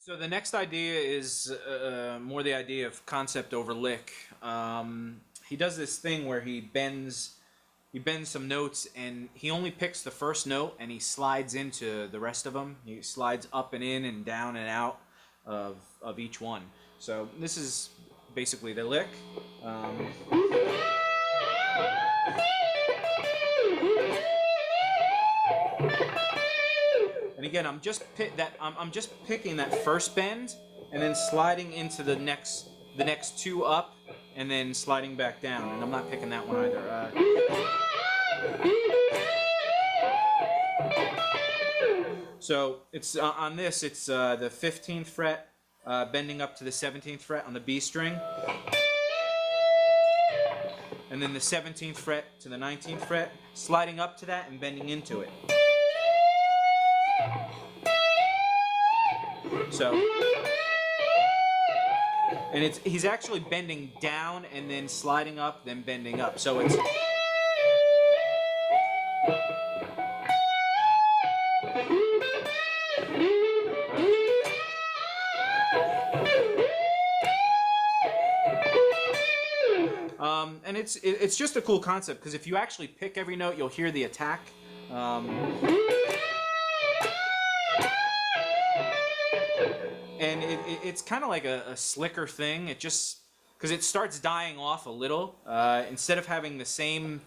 So the next idea is more the idea of concept over lick. He does this thing where he bends some notes, and he only picks the first note and he slides into the rest of them. He slides up and in and down and out of each one. So this is basically the lick. And again, I'm just picking that first bend and then sliding into the next two up and then sliding back down. And I'm not picking that one either. So it's on this. It's the 15th fret bending up to the 17th fret on the B string, and then the 17th fret to the 19th fret, sliding up to that and bending into it. So, and he's actually bending down and then sliding up, then bending up. So it's and it's just a cool concept, because if you actually pick every note, you'll hear the attack. And it's kind of like a slicker thing. It just, because it starts dying off a little. Instead of having the same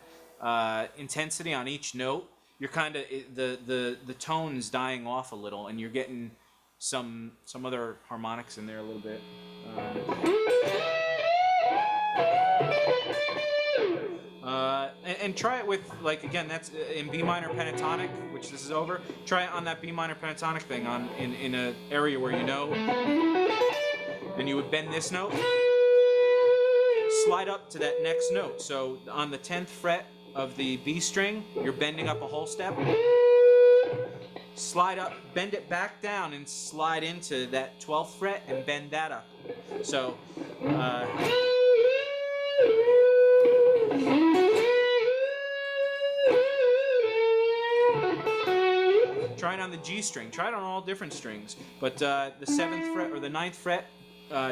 intensity on each note, you're kind of the tone's dying off a little, and you're getting some other harmonics in there a little bit. And try it with, like, again, that's in B minor pentatonic, which this is over. Try it on that B minor pentatonic thing in an area where you know. And you would bend this note, slide up to that next note. So on the 10th fret of the B string, you're bending up a whole step. Slide up, bend it back down, and slide into that 12th fret and bend that up. So. Try it on the G string. Try it on all different strings. But the 7th fret or the 9th fret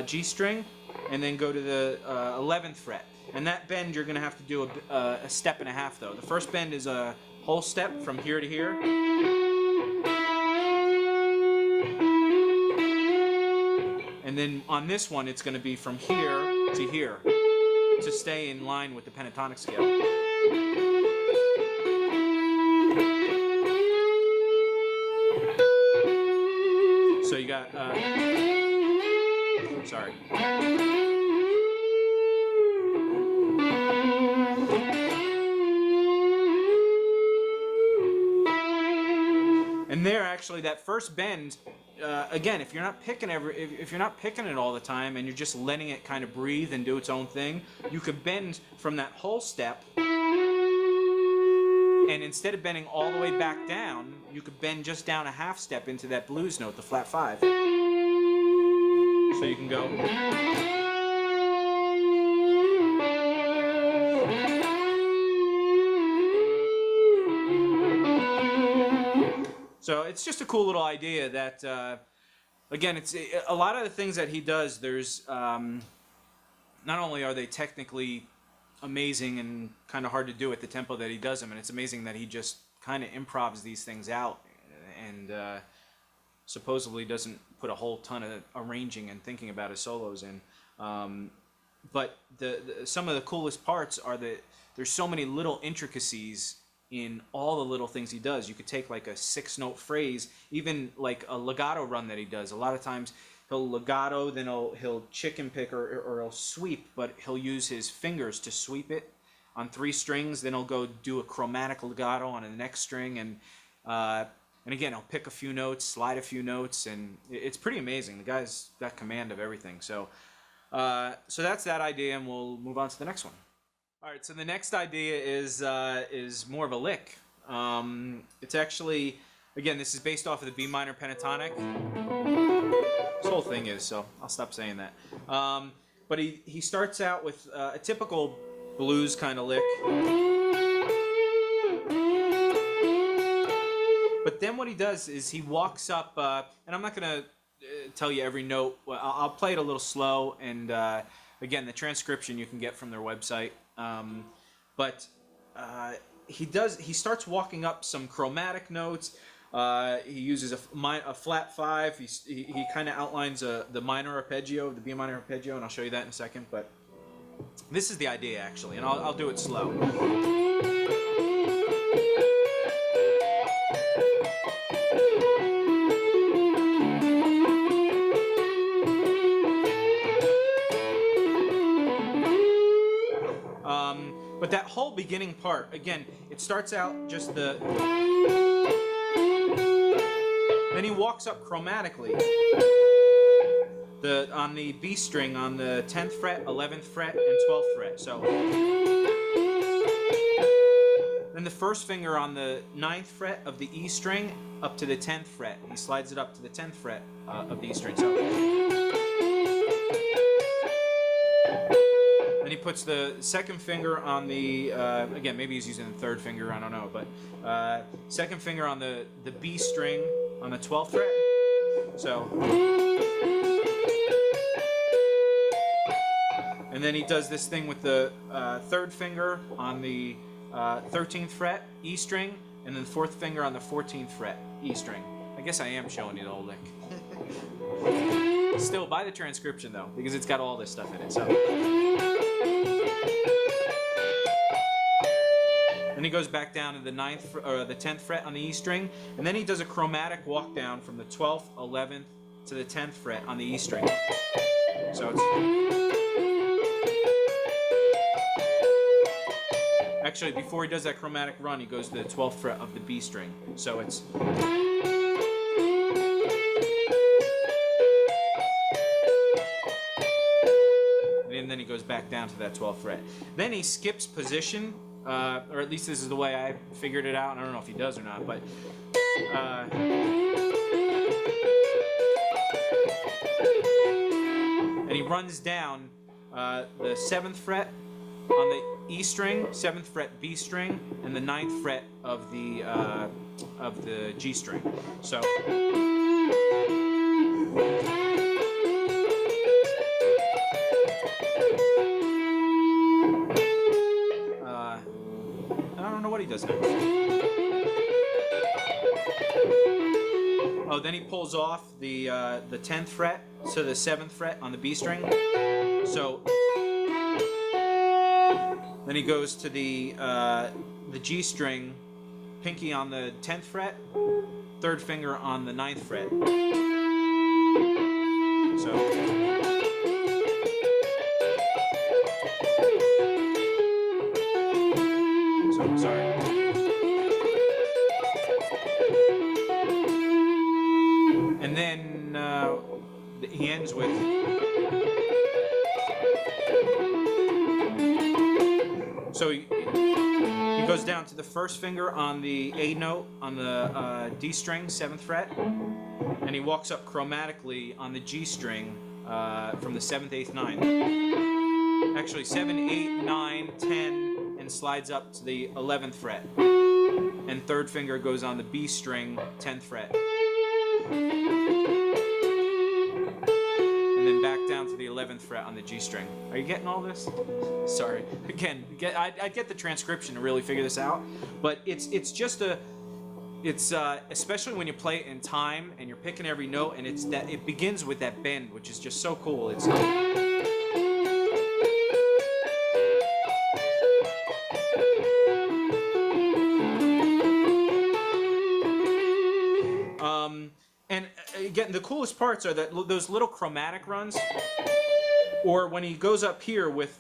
G string, and then go to the 11th fret. And that bend, you're going to have to do a step and a half, though. The first bend is a whole step from here to here. And then on this one, it's going to be from here to here to stay in line with the pentatonic scale. So you got, sorry. And there, actually, that first bend, again, if you're not picking if you're not picking it all the time and you're just letting it kind of breathe and do its own thing, you could bend from that whole step. And instead of bending all the way back down, you could bend just down a half step into that blues note, the flat 5. So you can go. So it's just a cool little idea that, again, it's a lot of the things that he does, there's, not only are they technically amazing and kind of hard to do at the tempo that he does them, and it's amazing that he just kind of improvs these things out and supposedly doesn't put a whole ton of arranging and thinking about his solos in. But some of the coolest parts are that there's so many little intricacies in all the little things he does. You could take like a 6-note phrase, even like a legato run that he does. A lot of times he'll legato, then he'll chicken pick or he'll sweep, but he'll use his fingers to sweep it on 3 strings. Then he'll go do a chromatic legato on the next string, and again, he'll pick a few notes, slide a few notes, and it's pretty amazing. The guy's got command of everything. So that's that idea, and we'll move on to the next one. All right, so the next idea is more of a lick. It's actually, again, this is based off of the B minor pentatonic. This whole thing is, so I'll stop saying that. But he starts out with a typical blues kind of lick. But then what he does is he walks up, and I'm not going to tell you every note. Well, I'll play it a little slow, and again, the transcription you can get from their website. But he starts walking up some chromatic notes. He uses a flat 5. He kind of outlines the minor arpeggio, the B minor arpeggio, and I'll show you that in a second. But this is the idea, actually, and I'll do it slow. But that whole beginning part, again, it starts out just the... Then he walks up chromatically. On the B string on the 10th fret, 11th fret, and 12th fret. So then the first finger on the 9th fret of the E string up to the 10th fret. He slides it up to the 10th fret of the E string. So then he puts the second finger on the, again, maybe he's using the third finger, I don't know, but second finger on the B string on the 12th fret. So, and then he does this thing with the third finger on the 13th fret E string, and then the fourth finger on the 14th fret E string. I guess I am showing you the whole lick. Still, buy the transcription though, because it's got all this stuff in it. So. Then he goes back down to the 10th fret on the E string, and then he does a chromatic walk down from the 12th, 11th to the 10th fret on the E string. So it's actually, before he does that chromatic run, he goes to the 12th fret of the B string. So it's and then he goes back down to that 12th fret. Then he skips position. Or at least this is the way I figured it out. I don't know if he does or not, but and he runs down the 7th fret on the E string, 7th fret B string, and the 9th fret of the G string. So. What he does next. Oh, then he pulls off the 10th fret to the 7th fret on the B string. So then he goes to the G string, pinky on the 10th fret, third finger on the 9th fret. So. Sorry. And then he ends with so he goes down to the first finger on the A note on the D string, 7th fret, and he walks up chromatically on the G string from the 7th, 8th, 9th. Actually, 7, 8, 9, 10. And slides up to the 11th fret, and third finger goes on the B string, 10th fret, and then back down to the 11th fret on the G string. Are you getting all this? Sorry. Again, I get the transcription to really figure this out, but it's especially when you play it in time and you're picking every note, and it begins with that bend, which is just so cool. It's and again, the coolest parts are those little chromatic runs, or when he goes up here with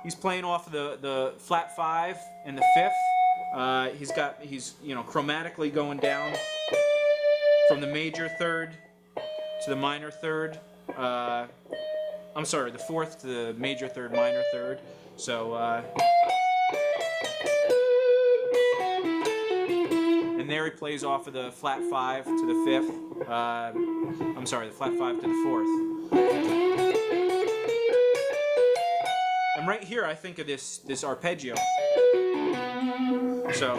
he's playing off the flat 5 and the 5th. He's chromatically going down from the major third to the minor third. I'm sorry, the 4th to the major third, minor third. So. And there he plays off of the flat 5 to the 5th. I'm sorry, the flat 5 to the 4th. And right here, I think of this arpeggio. So.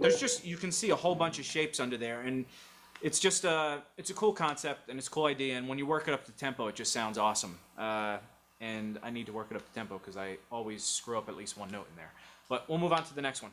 there's just, you can see a whole bunch of shapes under there, and it's just it's a cool concept and it's a cool idea, and when you work it up to tempo, it just sounds awesome. And I need to work it up to tempo because I always screw up at least one note in there. But we'll move on to the next one.